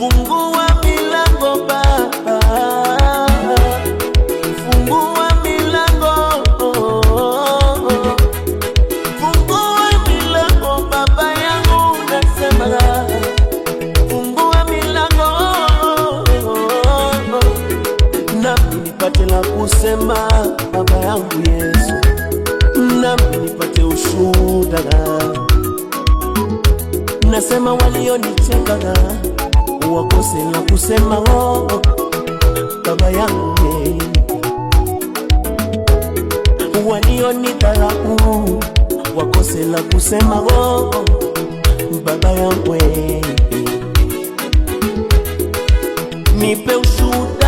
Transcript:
Fungua milango Baba, fungua milango, fungua milango Baba yangu, nasema fungua milango, nami nipate la kusema Baba yangu Yesu, nami nipate ushuhuda. Nasema walionicheka wakose la kusema Baba yangu, walionidharau wakose la kusema Baba yangu, nipe ushuhuda